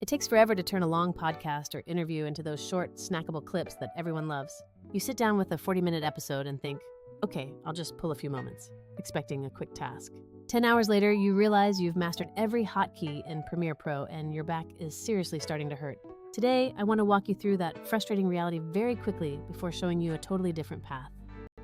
takes forever to turn a long podcast or interview into those short, snackable clips that everyone loves. You sit down with a 40-minute episode and think, okay, I'll just pull a few moments, expecting a quick task. 10 hours later, you realize you've mastered every hotkey in Premiere Pro and your back is seriously starting to hurt. Today, I want to walk you through that frustrating reality very quickly before showing you a totally different path.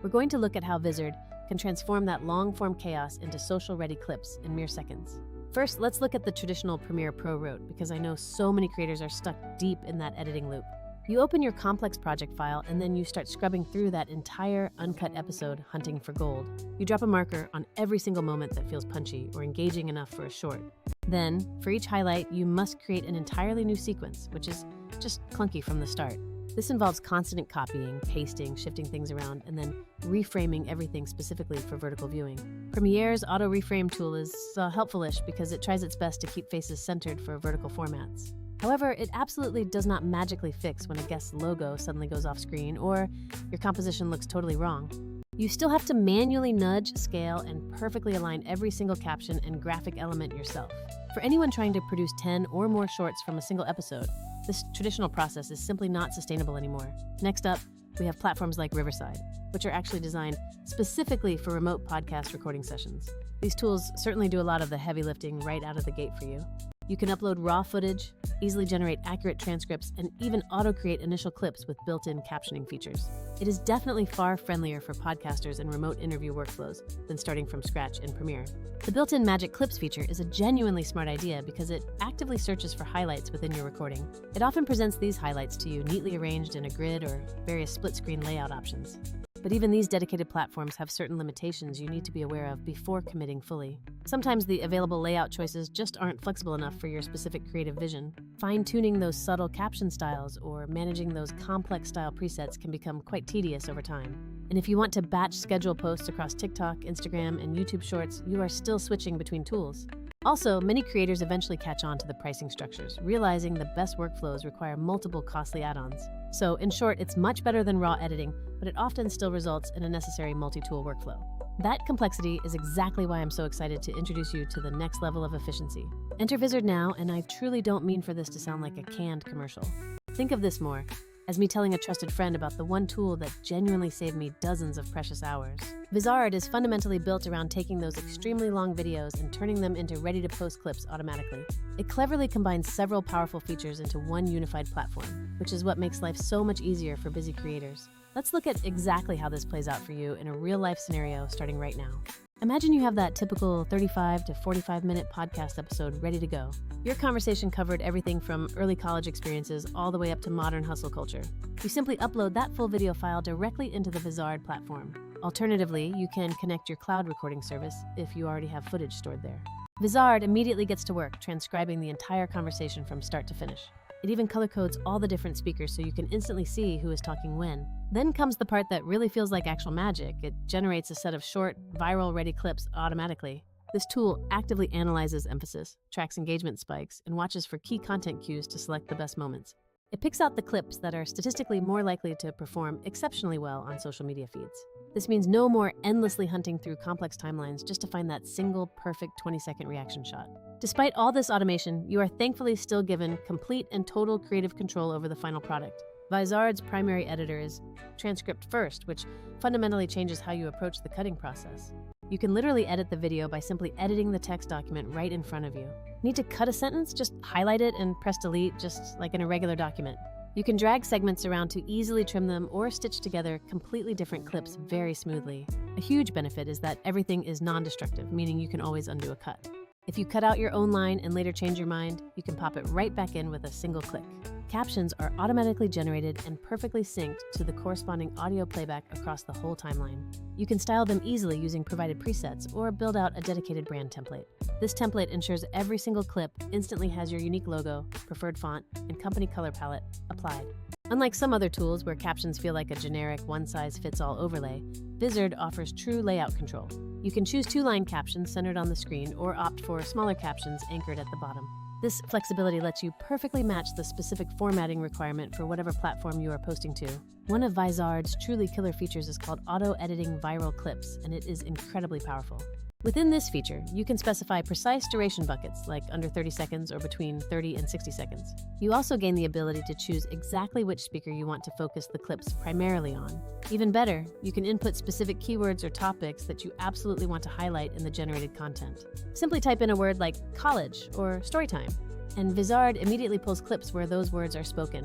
We're going to look at how Vizard can transform that long-form chaos into social-ready clips in mere seconds. First, let's look at the traditional Premiere Pro route, because I know so many creators are stuck deep in that editing loop. You open your complex project file and then you start scrubbing through that entire uncut episode hunting for gold. You drop a marker on every single moment that feels punchy or engaging enough for a short. Then, for each highlight, you must create an entirely new sequence, which is just clunky from the start. This involves constant copying, pasting, shifting things around, and then reframing everything specifically for vertical viewing. Premiere's auto reframe tool is helpful-ish because it tries its best to keep faces centered for vertical formats. However, it absolutely does not magically fix when a guest's logo suddenly goes off screen or your composition looks totally wrong. You still have to manually nudge, scale, and perfectly align every single caption and graphic element yourself. For anyone trying to produce 10 or more shorts from a single episode, this traditional process is simply not sustainable anymore. Next up, we have platforms like Riverside, which are actually designed specifically for remote podcast recording sessions. These tools certainly do a lot of the heavy lifting right out of the gate for you. You can upload raw footage, easily generate accurate transcripts, and even auto-create initial clips with built-in captioning features. It is definitely far friendlier for podcasters and remote interview workflows than starting from scratch in Premiere. The built-in Magic Clips feature is a genuinely smart idea because it actively searches for highlights within your recording. It often presents these highlights to you neatly arranged in a grid or various split-screen layout options. But even these dedicated platforms have certain limitations you need to be aware of before committing fully. Sometimes the available layout choices just aren't flexible enough for your specific creative vision. Fine-tuning those subtle caption styles or managing those complex style presets can become quite tedious over time. And if you want to batch schedule posts across TikTok, Instagram, and YouTube Shorts, you are still switching between tools. Also, many creators eventually catch on to the pricing structures, realizing the best workflows require multiple costly add-ons. So, in short, it's much better than raw editing, but it often still results in a necessary multi-tool workflow. That complexity is exactly why I'm so excited to introduce you to the next level of efficiency. Enter Vizard now, and I truly don't mean for this to sound like a canned commercial. Think of this more as me telling a trusted friend about the one tool that genuinely saved me dozens of precious hours. Vizard is fundamentally built around taking those extremely long videos and turning them into ready-to-post clips automatically. It cleverly combines several powerful features into one unified platform, which is what makes life so much easier for busy creators. Let's look at exactly how this plays out for you in a real-life scenario starting right now. Imagine you have that typical 35 to 45-minute podcast episode ready to go. Your conversation covered everything from early college experiences all the way up to modern hustle culture. You simply upload that full video file directly into the Vizard platform. Alternatively, you can connect your cloud recording service if you already have footage stored there. Vizard immediately gets to work transcribing the entire conversation from start to finish. It even color codes all the different speakers so you can instantly see who is talking when. Then comes the part that really feels like actual magic. It generates a set of short, viral-ready clips automatically. This tool actively analyzes emphasis, tracks engagement spikes, and watches for key content cues to select the best moments. It picks out the clips that are statistically more likely to perform exceptionally well on social media feeds. This means no more endlessly hunting through complex timelines just to find that single perfect 20-second reaction shot. Despite all this automation, you are thankfully still given complete and total creative control over the final product. Vizard's primary editor is transcript first, which fundamentally changes how you approach the cutting process. You can literally edit the video by simply editing the text document right in front of you. Need to cut a sentence? Just highlight it and press delete, just like in a regular document. You can drag segments around to easily trim them or stitch together completely different clips very smoothly. A huge benefit is that everything is non-destructive, meaning you can always undo a cut. If you cut out your own line and later change your mind, you can pop it right back in with a single click. Captions are automatically generated and perfectly synced to the corresponding audio playback across the whole timeline. You can style them easily using provided presets or build out a dedicated brand template. This template ensures every single clip instantly has your unique logo, preferred font, and company color palette applied. Unlike some other tools where captions feel like a generic one-size-fits-all overlay, Vizard offers true layout control. You can choose two-line captions centered on the screen or opt for smaller captions anchored at the bottom. This flexibility lets you perfectly match the specific formatting requirement for whatever platform you are posting to. One of Vizard's truly killer features is called auto-editing viral clips, and it is incredibly powerful. Within this feature, you can specify precise duration buckets, like under 30 seconds or between 30 and 60 seconds. You also gain the ability to choose exactly which speaker you want to focus the clips primarily on. Even better, you can input specific keywords or topics that you absolutely want to highlight in the generated content. Simply type in a word like college or storytime, and Vizard immediately pulls clips where those words are spoken.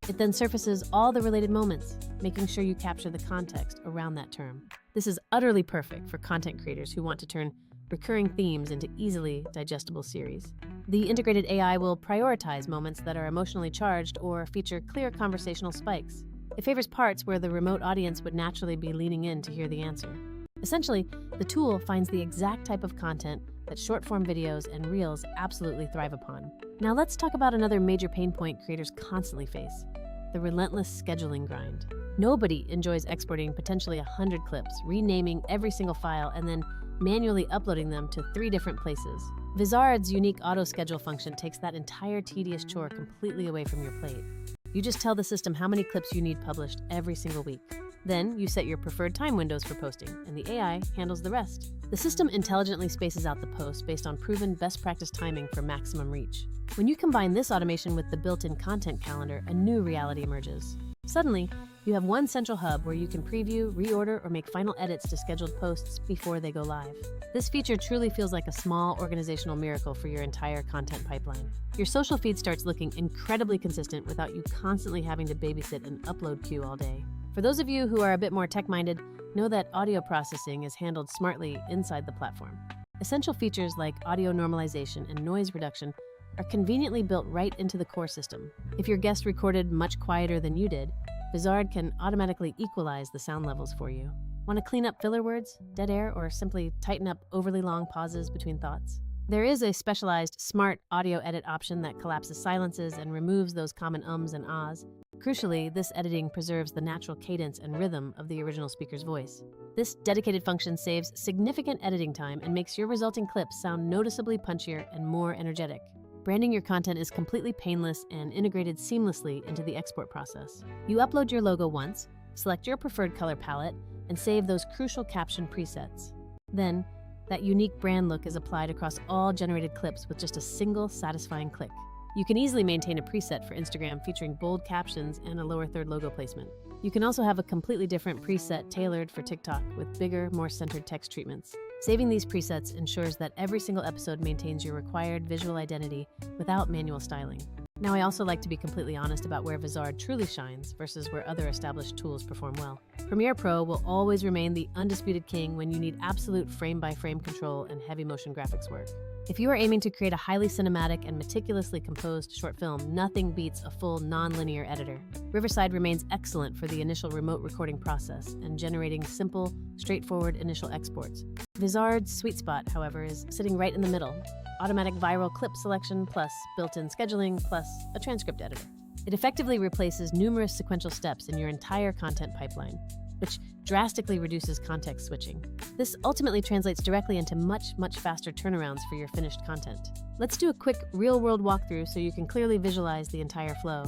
It then surfaces all the related moments, making sure you capture the context around that term. This is utterly perfect for content creators who want to turn recurring themes into easily digestible series. The integrated AI will prioritize moments that are emotionally charged or feature clear conversational spikes. It favors parts where the remote audience would naturally be leaning in to hear the answer. Essentially, the tool finds the exact type of content that short-form videos and reels absolutely thrive upon. Now let's talk about another major pain point creators constantly face: the relentless scheduling grind. Nobody enjoys exporting potentially 100 clips, renaming every single file, and then manually uploading them to 3 different places. Vizard's unique auto-schedule function takes that entire tedious chore completely away from your plate. You just tell the system how many clips you need published every single week. Then you set your preferred time windows for posting, and the AI handles the rest. The system intelligently spaces out the posts based on proven best practice timing for maximum reach. When you combine this automation with the built-in content calendar, a new reality emerges. Suddenly, you have one central hub where you can preview, reorder, or make final edits to scheduled posts before they go live. This feature truly feels like a small organizational miracle for your entire content pipeline. Your social feed starts looking incredibly consistent without you constantly having to babysit an upload queue all day. For those of you who are a bit more tech-minded, know that audio processing is handled smartly inside the platform. Essential features like audio normalization and noise reduction are conveniently built right into the core system. If your guest recorded much quieter than you did, Vizard can automatically equalize the sound levels for you. Want to clean up filler words, dead air, or simply tighten up overly long pauses between thoughts? There is a specialized smart audio edit option that collapses silences and removes those common ums and ahs. Crucially, this editing preserves the natural cadence and rhythm of the original speaker's voice. This dedicated function saves significant editing time and makes your resulting clips sound noticeably punchier and more energetic. Branding your content is completely painless and integrated seamlessly into the export process. You upload your logo once, select your preferred color palette, and save those crucial caption presets. Then, that unique brand look is applied across all generated clips with just a single satisfying click. You can easily maintain a preset for Instagram featuring bold captions and a lower third logo placement. You can also have a completely different preset tailored for TikTok with bigger, more centered text treatments. Saving these presets ensures that every single episode maintains your required visual identity without manual styling. Now, I also like to be completely honest about where Vizard truly shines versus where other established tools perform well. Premiere Pro will always remain the undisputed king when you need absolute frame-by-frame control and heavy motion graphics work. If you are aiming to create a highly cinematic and meticulously composed short film, nothing beats a full non-linear editor. Riverside remains excellent for the initial remote recording process and generating simple, straightforward initial exports. Vizard's sweet spot, however, is sitting right in the middle. Automatic viral clip selection plus built-in scheduling plus a transcript editor. It effectively replaces numerous sequential steps in your entire content pipeline, which drastically reduces context switching. This ultimately translates directly into much faster turnarounds for your finished content. Let's do a quick real-world walkthrough so you can clearly visualize the entire flow.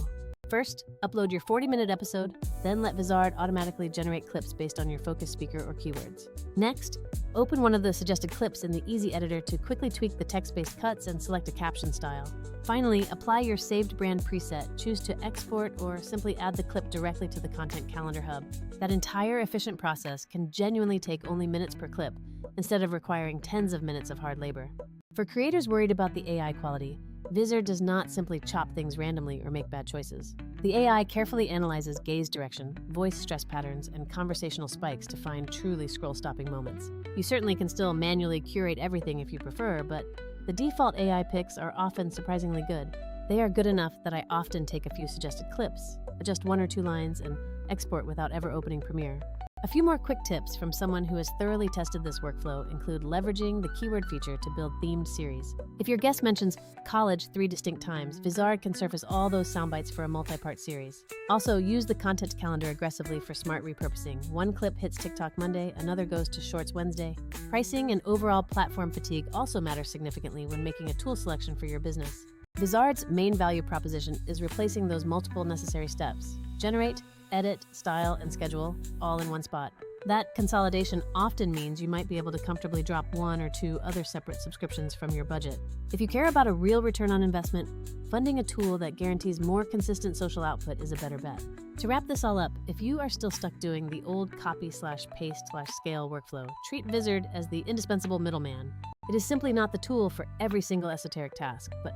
First, upload your 40-minute episode, then let Vizard automatically generate clips based on your focus speaker or keywords. Next, open one of the suggested clips in the Easy Editor to quickly tweak the text-based cuts and select a caption style. Finally, apply your saved brand preset, choose to export, or simply add the clip directly to the Content Calendar hub. That entire efficient process can genuinely take only minutes per clip, instead of requiring tens of minutes of hard labor. For creators worried about the AI quality, Vizard does not simply chop things randomly or make bad choices. The AI carefully analyzes gaze direction, voice stress patterns, and conversational spikes to find truly scroll-stopping moments. You certainly can still manually curate everything if you prefer, but the default AI picks are often surprisingly good. They are good enough that I often take a few suggested clips, adjust 1 or 2 lines, and export without ever opening Premiere. A few more quick tips from someone who has thoroughly tested this workflow include leveraging the keyword feature to build themed series. If your guest mentions college 3 distinct times, Vizard can surface all those soundbites for a multi-part series. Also, use the content calendar aggressively for smart repurposing. One clip hits TikTok Monday, another goes to Shorts Wednesday. Pricing and overall platform fatigue also matter significantly when making a tool selection for your business. Vizard's main value proposition is replacing those multiple necessary steps. Generate, edit, style, and schedule, all in one spot. That consolidation often means you might be able to comfortably drop one or two other separate subscriptions from your budget. If you care about a real return on investment, funding a tool that guarantees more consistent social output is a better bet. To wrap this all up, if you are still stuck doing the old copy/paste/scale workflow, treat Vizard as the indispensable middleman. It is simply not the tool for every single esoteric task, but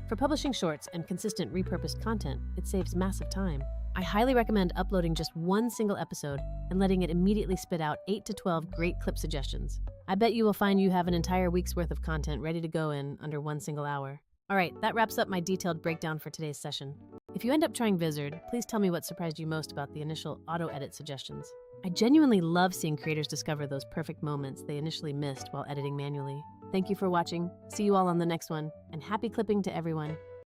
for publishing shorts and consistent repurposed content, it saves massive time. I highly recommend uploading just one single episode and letting it immediately spit out 8 to 12 great clip suggestions. I bet you will find you have an entire week's worth of content ready to go in under one single hour. All right, that wraps up my detailed breakdown for today's session. If you end up trying Vizard, please tell me what surprised you most about the initial auto-edit suggestions. I genuinely love seeing creators discover those perfect moments they initially missed while editing manually. Thank you for watching. See you all on the next one, and happy clipping to everyone.